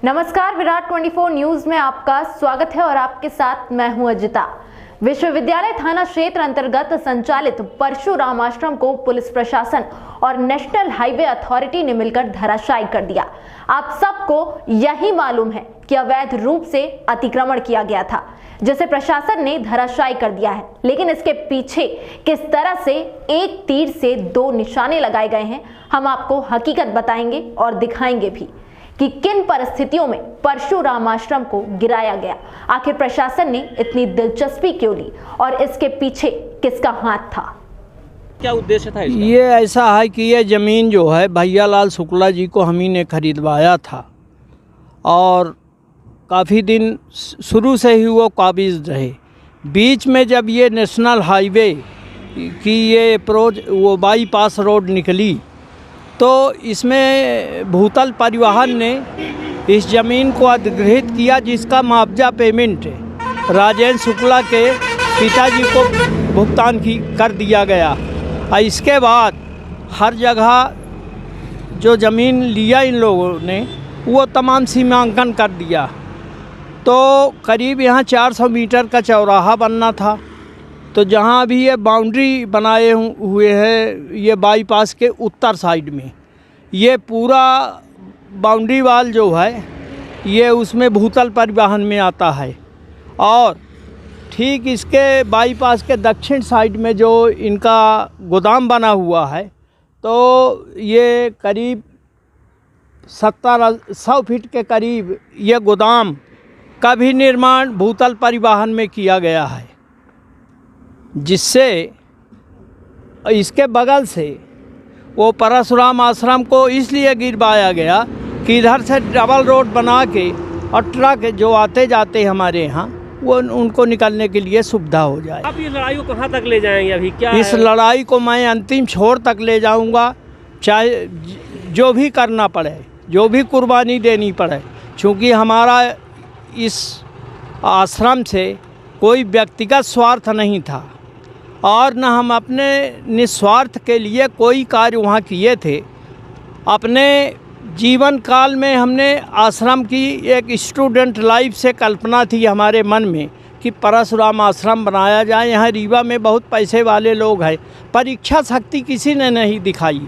नमस्कार, विराट 24 न्यूज में आपका स्वागत है और आपके साथ मैं हूं अजिता। विश्वविद्यालय थाना क्षेत्र अंतर्गत संचालित परशुराम आश्रम को पुलिस प्रशासन और नेशनल हाईवे अथॉरिटी ने मिलकर धराशायी कर दिया। आप सबको यही मालूम है कि अवैध रूप से अतिक्रमण किया गया था, जिसे प्रशासन ने धराशायी कर दिया है। लेकिन इसके पीछे किस तरह से एक तीर से दो निशाने लगाए गए हैं, हम आपको हकीकत बताएंगे और दिखाएंगे भी कि किन परिस्थितियों में परशुराम आश्रम को गिराया गया। आखिर प्रशासन ने इतनी दिलचस्पी क्यों ली और इसके पीछे किसका हाथ था, क्या उद्देश्य था इसका? ये ऐसा है कि ये ज़मीन जो है भैयालाल शुक्ला जी को हम ही ने खरीदवाया था और काफ़ी दिन शुरू से ही वो काबिज रहे। बीच में जब ये नेशनल हाईवे की ये वो बाईपास रोड निकली तो इसमें भूतल परिवहन ने इस ज़मीन को अधिग्रहित किया, जिसका मुआवजा पेमेंट राजेंद्र शुक्ला के पिताजी को भुगतान कर दिया गया। और इसके बाद हर जगह जो ज़मीन लिया इन लोगों ने वो तमाम सीमांकन कर दिया। तो करीब यहाँ 400 मीटर का चौराहा बनना था। तो जहाँ अभी ये बाउंड्री बनाए हुए हैं ये बाईपास के उत्तर साइड में, ये पूरा बाउंड्री वाल जो है ये उसमें भूतल परिवहन में आता है। और ठीक इसके बाईपास के दक्षिण साइड में जो इनका गोदाम बना हुआ है, तो ये करीब 70-100 फीट के करीब ये गोदाम का भी निर्माण भूतल परिवहन में किया गया है, जिससे इसके बगल से वो परशुराम आश्रम को इसलिए गिरवाया गया कि इधर से डबल रोड बना के और ट्रक जो आते जाते हमारे यहाँ वो उनको निकलने के लिए सुविधा हो जाए। आप ये लड़ाई को कहाँ तक ले जाएंगे? अभी क्या इस लड़ाई को मैं अंतिम छोर तक ले जाऊंगा, चाहे जो भी करना पड़े, जो भी कुर्बानी देनी पड़े, क्योंकि हमारा इस आश्रम से कोई व्यक्तिगत स्वार्थ नहीं था और न हम अपने निस्वार्थ के लिए कोई कार्य वहाँ किए थे। अपने जीवन काल में हमने आश्रम की एक स्टूडेंट लाइफ से कल्पना थी हमारे मन में कि परशुराम आश्रम बनाया जाए। यहाँ रीवा में बहुत पैसे वाले लोग हैं, पर इच्छा शक्ति किसी ने नहीं दिखाई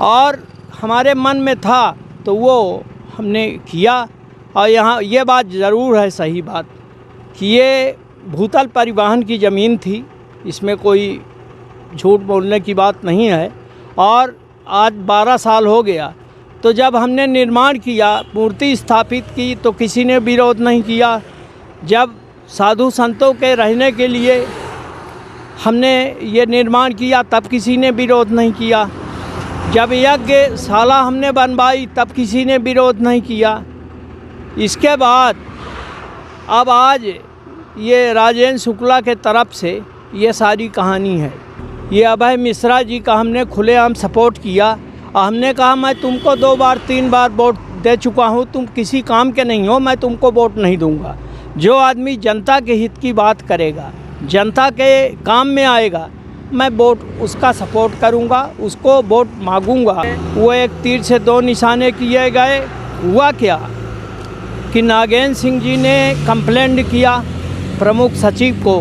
और हमारे मन में था तो वो हमने किया। और यहाँ ये बात ज़रूर है, सही बात, कि ये भूतल परिवहन की ज़मीन थी, इसमें कोई झूठ बोलने की बात नहीं है। और आज 12 साल हो गया, तो जब हमने निर्माण किया, मूर्ति स्थापित की, तो किसी ने विरोध नहीं किया। जब साधु संतों के रहने के लिए हमने ये निर्माण किया तब किसी ने विरोध नहीं किया। जब यज्ञशाला हमने बनवाई तब किसी ने विरोध नहीं किया। इसके बाद अब आज ये राजेंद्र शुक्ला के तरफ से ये सारी कहानी है। ये अभय मिश्रा जी का हमने खुलेआम सपोर्ट किया और हमने कहा मैं तुमको 2 बार 3 बार वोट दे चुका हूँ, तुम किसी काम के नहीं हो, मैं तुमको वोट नहीं दूंगा। जो आदमी जनता के हित की बात करेगा, जनता के काम में आएगा, मैं वोट उसका सपोर्ट करूँगा, उसको वोट मांगूंगा। वो एक तीर से 2 निशाने किए गए। हुआ क्या कि नागेंद्र सिंह जी ने कंप्लेंट किया प्रमुख सचिव को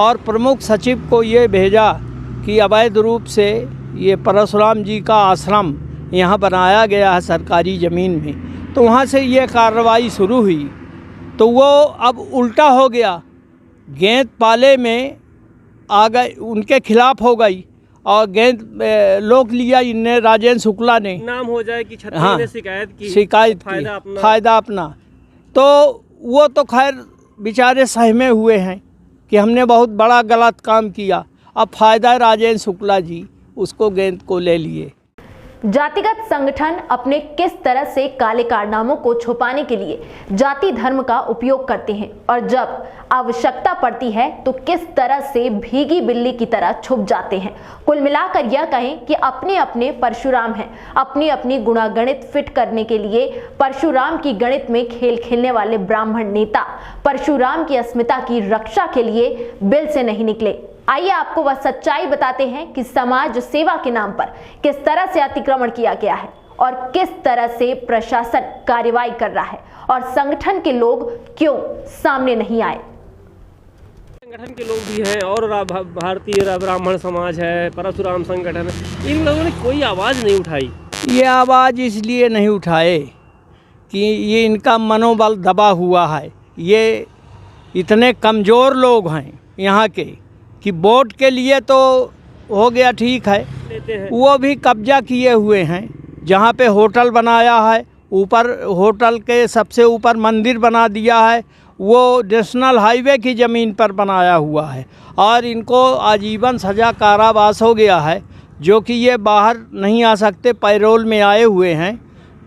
और प्रमुख सचिव को ये भेजा कि अवैध रूप से ये परशुराम जी का आश्रम यहाँ बनाया गया है सरकारी ज़मीन में। तो वहाँ से ये कार्रवाई शुरू हुई। तो वो अब उल्टा हो गया, गेंद पाले में आ गए, उनके खिलाफ हो गई और गेंद लोक लिया इनने, राजेंद्र शुक्ला ने। नाम हो जाए कि छत्री ने शिकायत की, फ़ायदा अपना। तो वो तो खैर बेचारे सहमे हुए हैं कि हमने बहुत बड़ा गलत काम किया। अब फ़ायदा राजेंद्र शुक्ला जी उसको गेंद को ले लिए। जातिगत संगठन अपने किस तरह से काले कारनामों को छुपाने के लिए जाति धर्म का उपयोग करते हैं और जब आवश्यकता पड़ती है तो किस तरह से भीगी बिल्ली की तरह छुप जाते हैं। कुल मिलाकर यह कहें कि अपने अपने परशुराम हैं। अपनी अपनी गुणागणित फिट करने के लिए परशुराम की गणित में खेल खेलने वाले ब्राह्मण नेता परशुराम की अस्मिता की रक्षा के लिए बिल से नहीं निकले। आइए आपको वह सच्चाई बताते हैं कि समाज सेवा के नाम पर किस तरह से अतिक्रमण किया गया है और किस तरह से प्रशासन कार्रवाई कर रहा है और संगठन के लोग क्यों सामने नहीं आए। संगठन के लोग भी हैं और भारतीय ब्राह्मण समाज है, परशुराम संगठन है, इन लोगों ने कोई आवाज़ नहीं उठाई। ये आवाज़ इसलिए नहीं उठाए कि ये इनका मनोबल दबा हुआ है। ये इतने कमज़ोर लोग हैं यहाँ के कि वोट के लिए तो हो गया ठीक है, वो भी कब्जा किए हुए हैं। जहाँ पे होटल बनाया है, ऊपर होटल के सबसे ऊपर मंदिर बना दिया है, वो नेशनल हाईवे की ज़मीन पर बनाया हुआ है और इनको आजीवन सज़ा कारावास हो गया है, जो कि ये बाहर नहीं आ सकते, पैरोल में आए हुए हैं।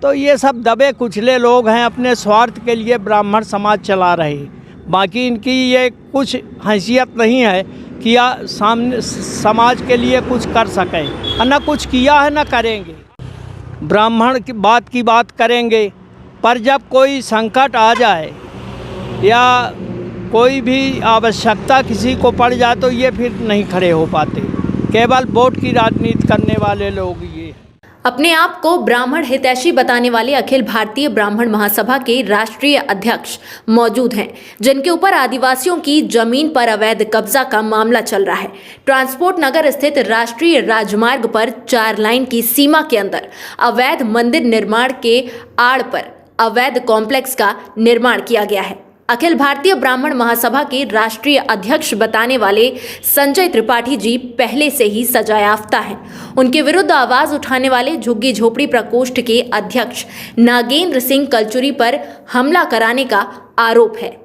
तो ये सब दबे कुचले लोग हैं, अपने स्वार्थ के लिए ब्राह्मण समाज चला रहे। बाकी इनकी ये कुछ हैसियत नहीं है कि सामने समाज के लिए कुछ कर सकें। न कुछ किया है न करेंगे। ब्राह्मण की बात करेंगे, पर जब कोई संकट आ जाए या कोई भी आवश्यकता किसी को पड़ जाए तो ये फिर नहीं खड़े हो पाते। केवल वोट की राजनीति करने वाले लोग ये। अपने आप को ब्राह्मण हितैषी बताने वाले अखिल भारतीय ब्राह्मण महासभा के राष्ट्रीय अध्यक्ष मौजूद हैं, जिनके ऊपर आदिवासियों की जमीन पर अवैध कब्जा का मामला चल रहा है। ट्रांसपोर्ट नगर स्थित राष्ट्रीय राजमार्ग पर 4 लाइन की सीमा के अंदर अवैध मंदिर निर्माण के आड़ पर अवैध कॉम्प्लेक्स का निर्माण किया गया है। अखिल भारतीय ब्राह्मण महासभा के राष्ट्रीय अध्यक्ष बताने वाले संजय त्रिपाठी जी पहले से ही सजायाफ्ता हैं। उनके विरुद्ध आवाज उठाने वाले झुग्गी झोपड़ी प्रकोष्ठ के अध्यक्ष नागेंद्र सिंह कलचुरी पर हमला कराने का आरोप है।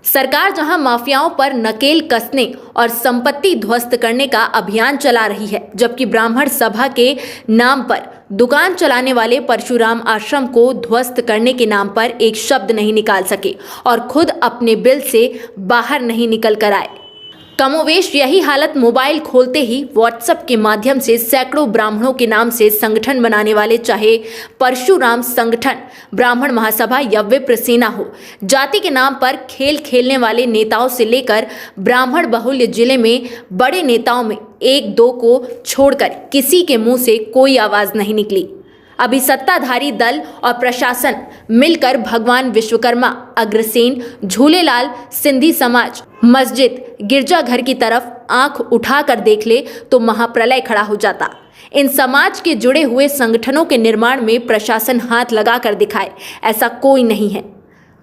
सरकार जहां माफियाओं पर नकेल कसने और संपत्ति ध्वस्त करने का अभियान चला रही है, जबकि ब्राह्मण सभा के नाम पर दुकान चलाने वाले परशुराम आश्रम को ध्वस्त करने के नाम पर एक शब्द नहीं निकाल सके और खुद अपने बिल से बाहर नहीं निकल कर आए। कमोवेश यही हालत मोबाइल खोलते ही व्हाट्सएप के माध्यम से सैकड़ों ब्राह्मणों के नाम से संगठन बनाने वाले, चाहे परशुराम संगठन, ब्राह्मण महासभा या विप्र सेना हो, जाति के नाम पर खेल खेलने वाले नेताओं से लेकर ब्राह्मण बहुल्य जिले में बड़े नेताओं में 1-2 को छोड़कर किसी के मुंह से कोई आवाज नहीं निकली। अभी सत्ताधारी दल और प्रशासन मिलकर भगवान विश्वकर्मा, अग्रसेन, झूलेलाल, सिंधी समाज, मस्जिद, गिरजाघर की तरफ आंख उठाकर देख ले तो महाप्रलय खड़ा हो जाता। इन समाज के जुड़े हुए संगठनों के निर्माण में प्रशासन हाथ लगाकर दिखाए, ऐसा कोई नहीं है।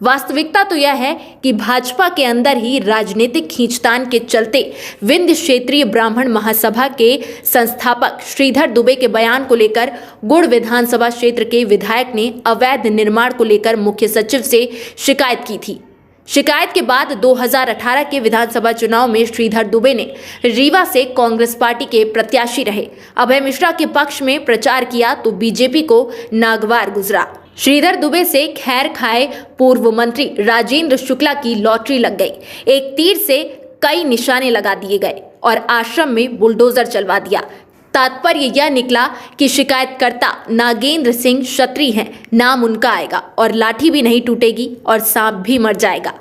वास्तविकता तो यह है कि भाजपा के अंदर ही राजनीतिक खींचतान के चलते विंध्य क्षेत्रीय ब्राह्मण महासभा के संस्थापक श्रीधर दुबे के बयान को लेकर गुड़ विधानसभा क्षेत्र के विधायक ने अवैध निर्माण को लेकर मुख्य सचिव से शिकायत की थी। शिकायत के बाद 2018 के विधानसभा चुनाव में श्रीधर दुबे ने रीवा से कांग्रेस पार्टी के प्रत्याशी रहे अभय मिश्रा के पक्ष में प्रचार किया तो बीजेपी को नागवार गुजरा। श्रीधर दुबे से खैर खाए पूर्व मंत्री राजेंद्र शुक्ला की लॉटरी लग गई। एक तीर से कई निशाने लगा दिए गए और आश्रम में बुलडोजर चलवा दिया। तात्पर्य यह निकला कि शिकायतकर्ता नागेंद्र सिंह क्षत्रिय हैं, नाम उनका आएगा और लाठी भी नहीं टूटेगी और सांप भी मर जाएगा।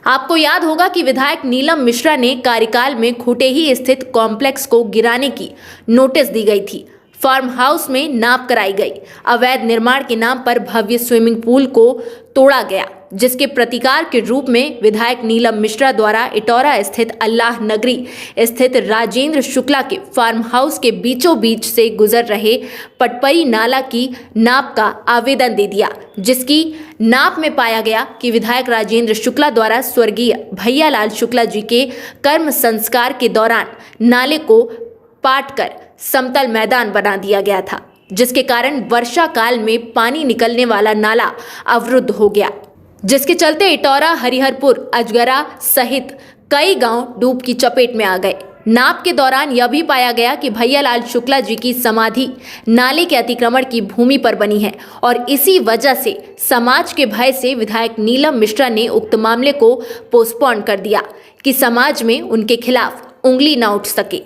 आपको याद होगा कि विधायक नीलम मिश्रा ने कार्यकाल में खुटेही स्थित कॉम्प्लेक्स को गिराने की नोटिस दी गई थी। फार्म हाउस में नाप कराई गई। अवैध निर्माण के नाम पर भव्य स्विमिंग पूल को तोड़ा गया, जिसके प्रतिकार के रूप में विधायक नीलम मिश्रा द्वारा इटौरा स्थित अल्लाह नगरी स्थित राजेंद्र शुक्ला के फार्म हाउस के बीचों बीच से गुजर रहे पटपरी नाला की नाप का आवेदन दे दिया, जिसकी नाप में पाया गया कि विधायक राजेंद्र शुक्ला द्वारा स्वर्गीय भैयालाल शुक्ला जी के कर्म संस्कार के दौरान नाले को पाट कर समतल मैदान बना दिया गया था, जिसके कारण वर्षा काल में पानी निकलने वाला नाला अवरुद्ध हो गया, जिसके चलते इटौरा, हरिहरपुर, अजगरा सहित कई गांव डूब की चपेट में आ गए। नाप के दौरान यह भी पाया गया कि भैयालाल शुक्ला जी की समाधि नाले के अतिक्रमण की भूमि पर बनी है और इसी वजह से समाज के भय से विधायक नीलम मिश्रा ने उक्त मामले को पोस्टपोन कर दिया कि समाज में उनके खिलाफ उंगली न उठ सके।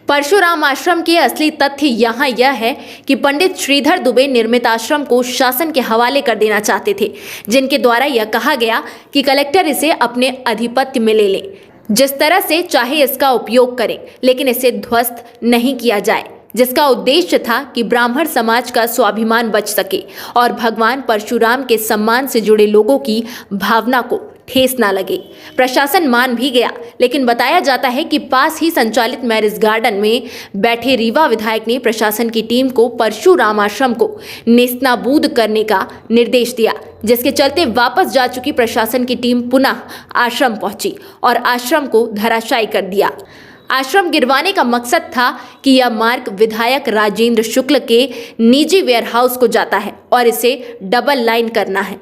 परशुराम आश्रम के असली तथ्य यहाँ यह है कि पंडित श्रीधर दुबे निर्मित आश्रम को शासन के हवाले कर देना चाहते थे, जिनके द्वारा यह कहा गया कि कलेक्टर इसे अपने अधिपत्य में ले ले, जिस तरह से चाहे इसका उपयोग करें, लेकिन इसे ध्वस्त नहीं किया जाए, जिसका उद्देश्य था कि ब्राह्मण समाज का स्वाभिमान बच सके और भगवान परशुराम के सम्मान से जुड़े लोगों की भावना को ठेस ना लगे। प्रशासन मान भी गया, लेकिन बताया जाता है कि पास ही संचालित मैरिज गार्डन में बैठे रीवा विधायक ने प्रशासन की टीम को परशुराम आश्रम को नेस्तनाबूद करने का निर्देश दिया, जिसके चलते वापस जा चुकी प्रशासन की टीम पुनः आश्रम पहुंची और आश्रम को धराशायी कर दिया। आश्रम गिरवाने का मकसद था कि यह मार्ग विधायक राजेंद्र शुक्ल के निजी वेयरहाउस को जाता है और इसे डबल लाइन करना है।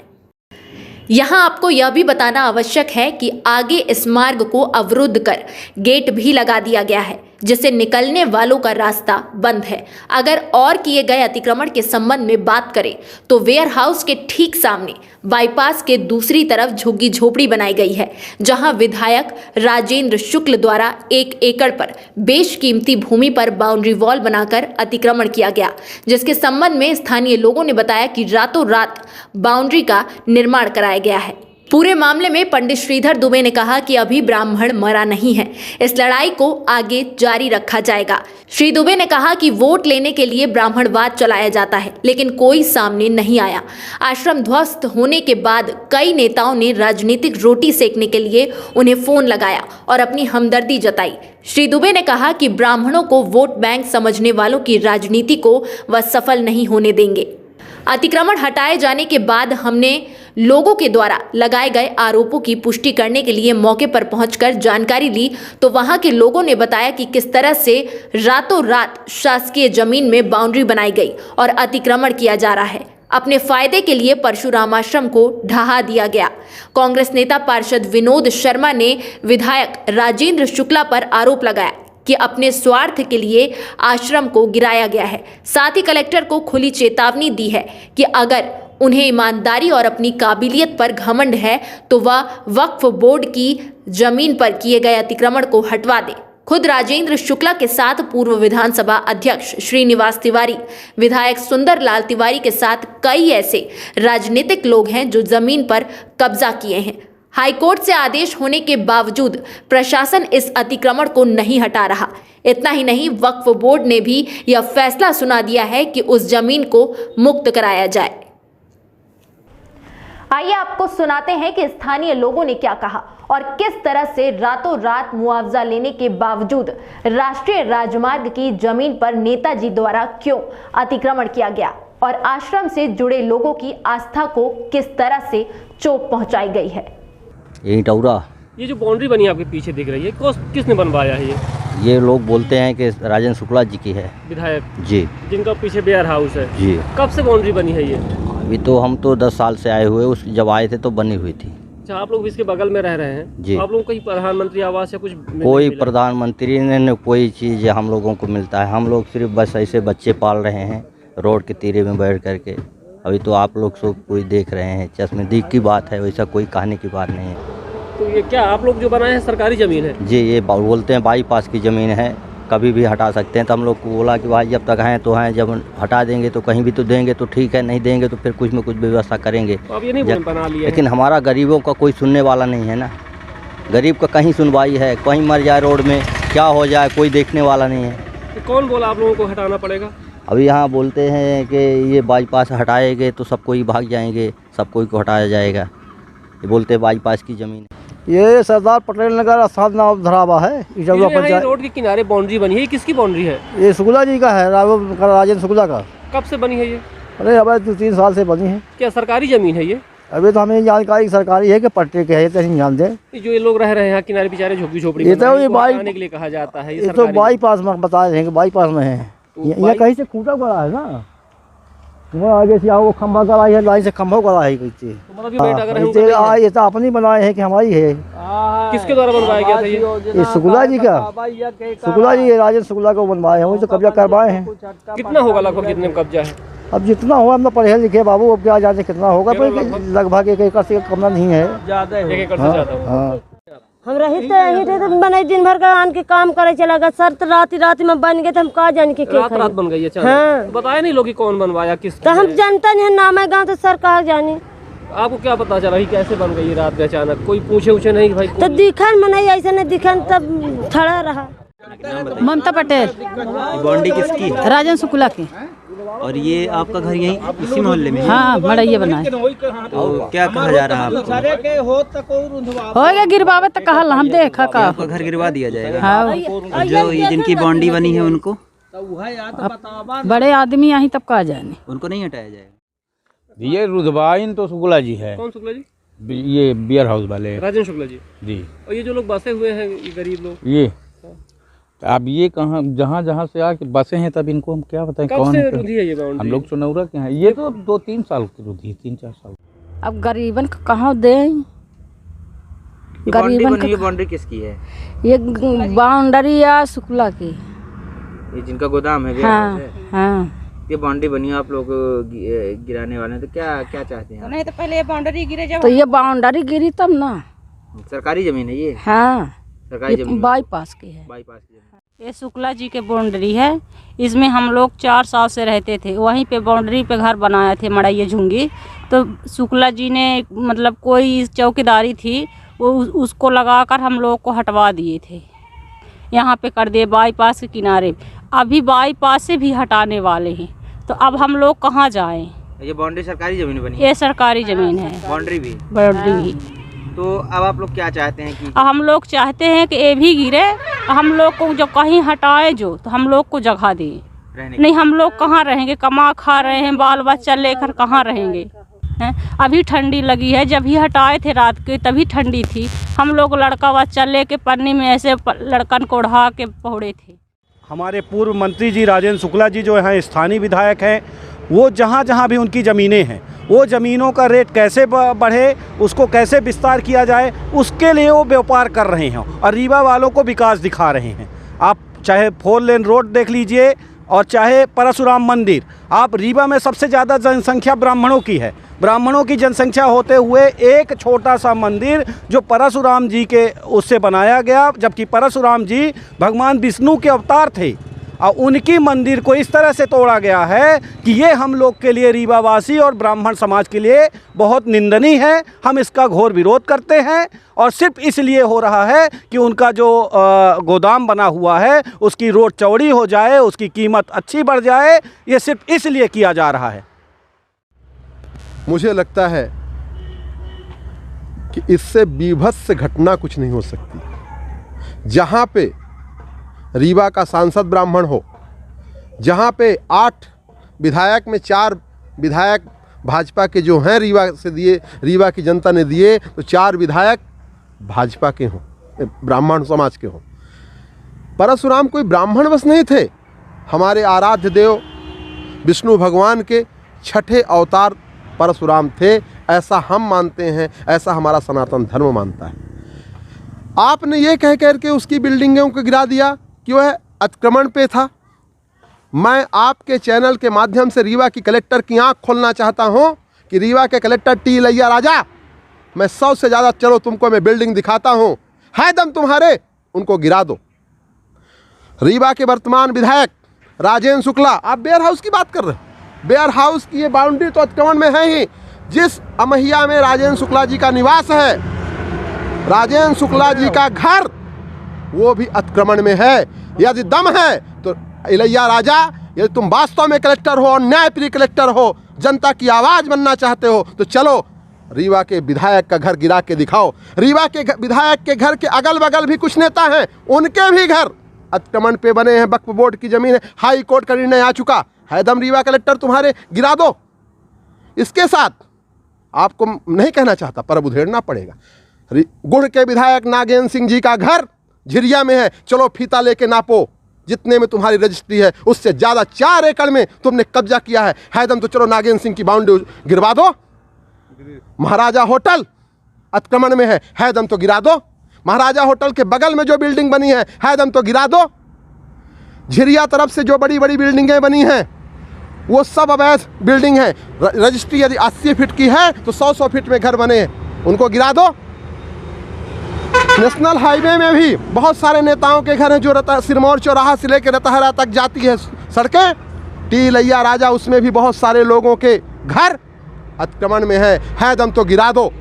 यहाँ आपको यह भी बताना आवश्यक है कि आगे इस मार्ग को अवरुद्ध कर गेट भी लगा दिया गया है, जिससे निकलने वालों का रास्ता बंद है। अगर और किए गए अतिक्रमण के संबंध में बात करें तो वेयर हाउस के ठीक सामने बाईपास के दूसरी तरफ झुग्गी झोपड़ी बनाई गई है, जहां विधायक राजेंद्र शुक्ल द्वारा 1 एकड़ पर बेशकीमती भूमि पर बाउंड्री वॉल बनाकर अतिक्रमण किया गया, जिसके संबंध में स्थानीय लोगों ने बताया कि रातों रात बाउंड्री का निर्माण कराया गया है। पूरे मामले में पंडित श्रीधर दुबे ने कहा कि अभी ब्राह्मण मरा नहीं है, इस लड़ाई को आगे जारी रखा जाएगा। श्री दुबे ने कहा कि वोट लेने के लिए ब्राह्मणवाद चलाया जाता है, लेकिन कोई सामने नहीं आया। आश्रम ध्वस्त होने के बाद कई नेताओं ने राजनीतिक रोटी सेकने के लिए उन्हें फोन लगाया और अपनी हमदर्दी जताई। श्री दुबे ने कहा कि ब्राह्मणों को वोट बैंक समझने वालों की राजनीति को वह सफल नहीं होने देंगे। अतिक्रमण हटाए जाने के बाद हमने लोगों के द्वारा लगाए गए आरोपों की पुष्टि करने के लिए मौके पर पहुंचकर जानकारी ली, तो वहां के लोगों ने बताया कि किस तरह से रातों रात शासकीय जमीन में बाउंड्री बनाई गई और अतिक्रमण किया जा रहा है। अपने फायदे के लिए परशुराम आश्रम को ढहा दिया गया। कांग्रेस नेता पार्षद विनोद शर्मा ने विधायक राजेंद्र शुक्ला पर आरोप लगाया कि अपने स्वार्थ के लिए आश्रम को गिराया गया है। साथ ही कलेक्टर को खुली चेतावनी दी है कि अगर उन्हें ईमानदारी और अपनी काबिलियत पर घमंड है तो वह वक्फ बोर्ड की जमीन पर किए गए अतिक्रमण को हटवा दे। खुद राजेंद्र शुक्ला के साथ पूर्व विधानसभा अध्यक्ष श्रीनिवास तिवारी, विधायक सुंदरलाल तिवारी के साथ कई ऐसे राजनीतिक लोग हैं जो जमीन पर कब्जा किए हैं। हाईकोर्ट से आदेश होने के बावजूद प्रशासन इस अतिक्रमण को नहीं हटा रहा। इतना ही नहीं, वक्फ बोर्ड ने भी यह फैसला सुना दिया है कि उस जमीन को मुक्त कराया जाए। आइए आपको सुनाते हैं कि स्थानीय लोगों ने क्या कहा और किस तरह से रातों रात मुआवजा लेने के बावजूद राष्ट्रीय राजमार्ग की जमीन पर नेताजी द्वारा क्यों अतिक्रमण किया गया और आश्रम से जुड़े लोगों की आस्था को किस तरह से चोट पहुंचाई गई है। यही टौरा, ये जो बाउंड्री बनी आपके पीछे दिख रही है, किसने बनवाया है ये लोग बोलते हैं कि राजेंद्र शुक्ला जी की है, विधायक जी, जिनका पीछे वेयर हाउस है जी। कब से बाउंड्री बनी है ये? अभी तो हम तो 10 साल से आए हुए, उस जब आए थे तो बनी हुई थी। अच्छा, आप लोग इसके बगल में रह रहे हैं जी। आप लोग कहीं प्रधानमंत्री आवास या कुछ कोई प्रधानमंत्री ने कोई चीज़ हम लोगों को मिलता है। हम लोग सिर्फ बस ऐसे बच्चे पाल रहे हैं रोड के तीरे में बैठ करके। अभी तो आप लोग सब कोई देख रहे हैं, चश्मदीद की बात है, वैसा कोई कहने की बात नहीं है। तो ये क्या आप लोग जो बनाए हैं सरकारी ज़मीन है? जी, ये बोलते हैं बाईपास की ज़मीन है, कभी भी हटा सकते हैं। तो हम लोग को बोला कि भाई जब तक हैं तो हैं, जब हटा देंगे तो कहीं भी तो देंगे तो ठीक है, नहीं देंगे तो फिर कुछ में कुछ व्यवस्था करेंगे। तो अब ये नहीं बना लिया, लेकिन हमारा गरीबों का कोई सुनने वाला नहीं है ना। गरीब का कहीं सुनवाई है, कहीं मर जाए रोड में, क्या हो जाए, कोई देखने वाला नहीं है। तो कौन बोला आप लोगों को हटाना पड़ेगा? अभी यहाँ बोलते हैं कि ये बाईपास हटाएंगे तो सब कोई भाग जाएंगे, सब कोई को हटाया जाएगा। ये बोलते हैं बाईपास की ज़मीन है। ये सरदार पटेल नगर स्थान नाम धरावा है, इस जगह पर ये रोड के किनारे बाउंड्री बनी है, ये किसकी बाउंड्री है? ये शुक्ला जी का है, राजेंद्र शुक्ला का। कब से बनी है ये? अरे अब 2-3 साल से बनी है। क्या सरकारी ज़मीन है ये? अभी तो हमें जानकारी सरकारी है कि पट्टे के है, तो नहीं जानते। जो ये लोग रह रहे हैं यहाँ किनारे बेचारे झोपड़ी झोपड़ी, ये तो ये बनाने के लिए कहा जाता है, ये तो बाईपास में बता रहे हैं कि बाईपास में है। यहाँ कहीं से खूंटा पड़ा है ना, वो आगे से वो खंभा करा है, लाइन से खंभा करा है। ये तो अपनी बनाए हैं कि हमारी है। किसके द्वारा बनवाया गया था ये? ये शुक्ला जी का, शुक्ला जी, राजेंद्र शुक्ला को बनवाए हैं, वही तो कब्जा करवाए हैं। कितना होगा लगभग, कितने में कब्जा है? अब जितना हुआ हम तो पढ़े लिखे बाबू, अब क्या जाने कितना होगा, पर लगभग 1 एकड़ से कम नहीं है, ज़्यादा है। 1 एकड़ से ज़्यादा होगा। हाँ। हम रही तो बने दिन भर का आन के काम करे चला गया सर, तो रात में बन गए तो हम कहा जान के रात बन गई है। हाँ। बताया नहीं लोग कि कौन बनवाया, किस? तो हम जानता नहीं है, नाम है गाँव, तो सर कहा जाने। आपको क्या पता चला कि कैसे बन गई रात में अचानक? कोई पूछे नहीं भाई? तो दिखन में नहीं, ऐसा नहीं दिखन, तब खड़ा रहा। ममता पटेल। बॉन्डी किसकी? राजन शुक्ला की। और ये आपका घर यहीं इसी मोहल्ले में? हाँ, मड़ैया बनाए। तो क्या कहा जा रहा है आपको? होएगा गिरवावे तो कहल हम देखा का आपका घर गिरवा दिया जाएगा? हाँ। और जो ये जिनकी बॉन्डी बनी है उनको? बड़े आदमी यहाँ तब कहा जाए, उनको नहीं हटाया जाएगा? ये रुधवाइन तो शुक्ला जी है। कौन शुक्ला जी? ये बियर हाउस वाले राजन शुक्ला जी। जी। और ये जो लोग बसे हुए हैं, ये गरीब लोग, ये अब ये कहाँ जहाँ से आके बसे हैं, तब इनको हम क्या बताएं कब कौन से है? रुधी है ये बाउंड्री? हम लोग चुनौरा के हैं, ये तो 2-3 साल की रुधी, 3-4 साल। अब गरीबन को कहाँ दें? गरीबन की बॉन्डी किसकी है? ये बाउंड्री या शुक्ला की। ये जिनका गोदाम है? हाँ हाँ। ये बॉन्डी बनी, आप लोग गिराने वाले हैं, तो क्या क्या चाहते हैं? नहीं तो पहले ये बाउंड्री गिरे जब। तो ये बाउंड्री गिरी तब ना। सरकारी जमीन है ये? हाँ, सरकारी जमीन, बाईपास की है। बाईपास की जमीन। ये शुक्ला जी के बाउंड्री है, इसमें हम लोग 4 साल से रहते थे। वहीं पे बाउंड्री पे घर बनाए थे, मड़ैया झुंगी। तो शुक्ला जी ने मतलब कोई चौकीदारी थी, वो उसको लगाकर हम लोग को हटवा दिए थे, यहाँ पे कर दिए बाईपास के किनारे। अभी बाईपास से भी हटाने वाले हैं, तो अब हम लोग कहाँ जाएं? ये बाउंड्री सरकारी जमीन बनी है? ये सरकारी ज़मीन है, बाउंड्री भी? बाउंड्री भी। तो अब आप लोग क्या चाहते हैं कि? अब हम लोग चाहते हैं कि ये भी गिरे, हम लोग को जो कहीं हटाए जो, तो हम लोग को जगह दे। नहीं, हम लोग कहाँ रहेंगे? कमा खा रहे हैं, बाल बच्चा लेकर कहाँ रहेंगे हैं? अभी ठंडी लगी है, जब ही हटाए थे रात के तभी ठंडी थी। हम लोग लड़का बच्चा लेके पन्नी में ऐसे लड़कन को ओढ़ा के पहुड़े थे। हमारे पूर्व मंत्री जी राजेंद्र शुक्ला जी जो हैं स्थानीय विधायक हैं, वो जहाँ जहाँ भी उनकी ज़मीनें हैं, वो ज़मीनों का रेट कैसे बढ़े, उसको कैसे विस्तार किया जाए, उसके लिए वो व्यापार कर रहे हैं और रीवा वालों को विकास दिखा रहे हैं। आप चाहे 4 लेन रोड देख लीजिए और चाहे परशुराम मंदिर। आप रीवा में सबसे ज़्यादा जनसंख्या ब्राह्मणों की है, ब्राह्मणों की जनसंख्या होते हुए एक छोटा सा मंदिर जो परशुराम जी के उससे बनाया गया, जबकि परशुराम जी भगवान विष्णु के अवतार थे, और उनकी मंदिर को इस तरह से तोड़ा गया है कि ये हम लोग के लिए, रीवावासी और ब्राह्मण समाज के लिए बहुत निंदनीय है। हम इसका घोर विरोध करते हैं और सिर्फ इसलिए हो रहा है कि उनका जो गोदाम बना हुआ है उसकी रोड चौड़ी हो जाए, उसकी कीमत अच्छी बढ़ जाए, ये सिर्फ इसलिए किया जा रहा है। मुझे लगता है कि इससे बीभत्स घटना कुछ नहीं हो सकती। जहाँ पे रीवा का सांसद ब्राह्मण हो, जहाँ पे 8 विधायक में 4 विधायक भाजपा के जो हैं रीवा से दिए, रीवा की जनता ने दिए, तो 4 विधायक भाजपा के हों, ब्राह्मण समाज के हों। परशुराम कोई ब्राह्मण बस नहीं थे, हमारे आराध्य देव विष्णु भगवान के 6ठे अवतार परशुराम थे, ऐसा हम मानते हैं, ऐसा हमारा सनातन धर्म मानता है। आपने ये कह करके उसकी बिल्डिंगों को गिरा दिया कि वह अतिक्रमण पे था। मैं आपके चैनल के माध्यम से रीवा की कलेक्टर की आंख खोलना चाहता हूं कि रीवा के कलेक्टर टी इलैया राजा, मैं 100 से ज़्यादा, चलो तुमको मैं बिल्डिंग दिखाता हूं, है दम तुम्हारे, उनको गिरा दो। रीवा के वर्तमान विधायक राजेंद्र शुक्ला, आप बेयर हाउस की बात कर रहे हो, बेयर हाउस की ये बाउंड्री तो अतिक्रमण में है ही। जिस अमहिया में राजेंद्र शुक्ला जी का निवास है, राजेंद्र शुक्ला जी का घर, वो भी अतिक्रमण में है। यदि दम है तो इलैया राजा, यदि तुम वास्तव में कलेक्टर हो और न्यायप्रिय कलेक्टर हो, जनता की आवाज़ बनना चाहते हो, तो चलो रीवा के विधायक का घर गिरा के दिखाओ। रीवा के विधायक के घर के अगल बगल भी कुछ नेता हैं, उनके भी घर अतिक्रमण पे बने हैं, वक्फ बोर्ड की ज़मीन है, हाई कोर्ट का निर्णय आ चुका है। दम रीवा कलेक्टर तुम्हारे, गिरा दो। इसके साथ आपको नहीं कहना चाहता पर अब उधेड़ना पड़ेगा। गुड़ के विधायक नागेंद्र सिंह जी का घर झिरिया में है, चलो फीता लेके नापो, जितने में तुम्हारी रजिस्ट्री है उससे ज़्यादा 4 एकड़ में तुमने कब्जा किया है। हैदम तो चलो नागेंद्र सिंह की बाउंड्री गिरवा दो। महाराजा होटल अतिक्रमण में है, हैदम तो गिरा दो। महाराजा होटल के बगल में जो बिल्डिंग बनी है दम तो गिरा दो। झिरिया तरफ से जो बड़ी बड़ी बिल्डिंगें बनी हैं वो सब अवैध बिल्डिंग है। रजिस्ट्री यदि 80 फीट की है तो 100 फीट में घर बने हैं, उनको गिरा दो। नेशनल हाईवे में भी बहुत सारे नेताओं के घर हैं जो सिरमौर चौराहा से लेकर रतहरा तक जाती है सड़कें। टी लैया राजा उसमें भी बहुत सारे लोगों के घर अतिक्रमण में है दम तो गिरा दो।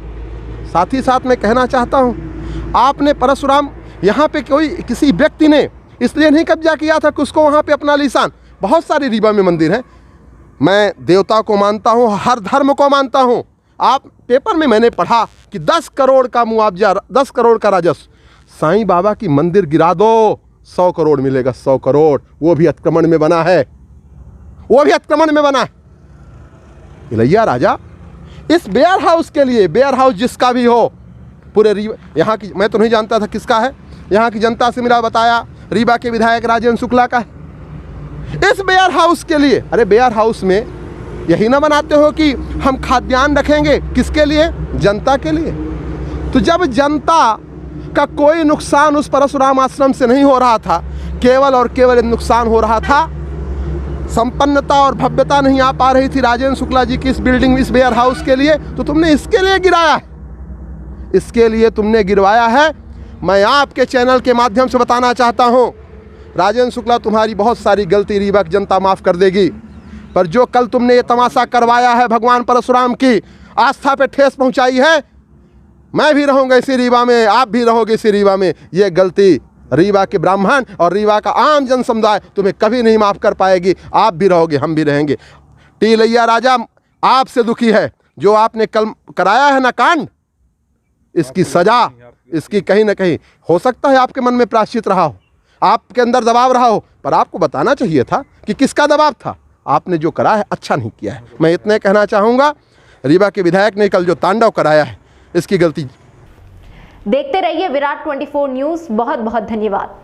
साथ ही साथ मैं कहना चाहता हूँ, आपने परशुराम यहाँ पे किसी व्यक्ति ने इसलिए नहीं कब्जा किया था कि उसको वहाँ पे अपना लिसान, बहुत सारी रीवा में मंदिर हैं। मैं देवता को मानता हूँ, हर धर्म को मानता हूँ। आप पेपर में मैंने पढ़ा कि 10 करोड़ का मुआवजा, 10 करोड़ का राजस्व, साईं बाबा की मंदिर गिरा दो 100 करोड़ मिलेगा, 100 करोड़। वो भी अतिक्रमण में बना है, वो भी अतिक्रमण में बना है। लैया राजा इस वेयर हाउस के लिए, वेयर हाउस जिसका भी हो, पूरे रीवा यहाँ की, मैं तो नहीं जानता था किसका है, यहाँ की जनता से मिला, बताया रीवा के विधायक राजेंद्र शुक्ला का है। इस वेयर हाउस के लिए, अरे वेयर हाउस में यही ना बनाते हो कि हम खाद्यान्न रखेंगे, किसके लिए? जनता के लिए। तो जब जनता का कोई नुकसान उस परशुराम आश्रम से नहीं हो रहा था, केवल और केवल नुकसान हो रहा था, संपन्नता और भव्यता नहीं आ पा रही थी राजेंद्र शुक्ला जी की इस बिल्डिंग, इस वेयर हाउस के लिए, तो तुमने इसके लिए गिराया है, इसके लिए तुमने गिरवाया है। मैं आपके चैनल के माध्यम से बताना चाहता हूँ, राजेंद्र शुक्ला तुम्हारी बहुत सारी गलती रीवा की जनता माफ़ कर देगी, पर जो कल तुमने ये तमाशा करवाया है, भगवान परशुराम की आस्था पे ठेस पहुंचाई है, मैं भी रहूँगा इसी रीवा में, आप भी रहोगे इसी रीवा में, ये गलती रीवा के ब्राह्मण और रीवा का आम जन समुदाय तुम्हें कभी नहीं माफ़ कर पाएगी। आप भी रहोगे, हम भी रहेंगे। टी लैया राजा आपसे दुखी है, जो आपने कल कराया है ना कांड, इसकी सज़ा, इसकी कहीं ना कहीं हो सकता है आपके मन में प्रायश्चित रहा हो, आपके अंदर दबाव रहा हो, पर आपको बताना चाहिए था कि किसका दबाव था। आपने जो करा है अच्छा नहीं किया है। मैं इतने कहना चाहूँगा, रीवा के विधायक ने कल जो तांडव कराया है, इसकी गलती। देखते रहिए विराट 24 न्यूज़। बहुत बहुत धन्यवाद।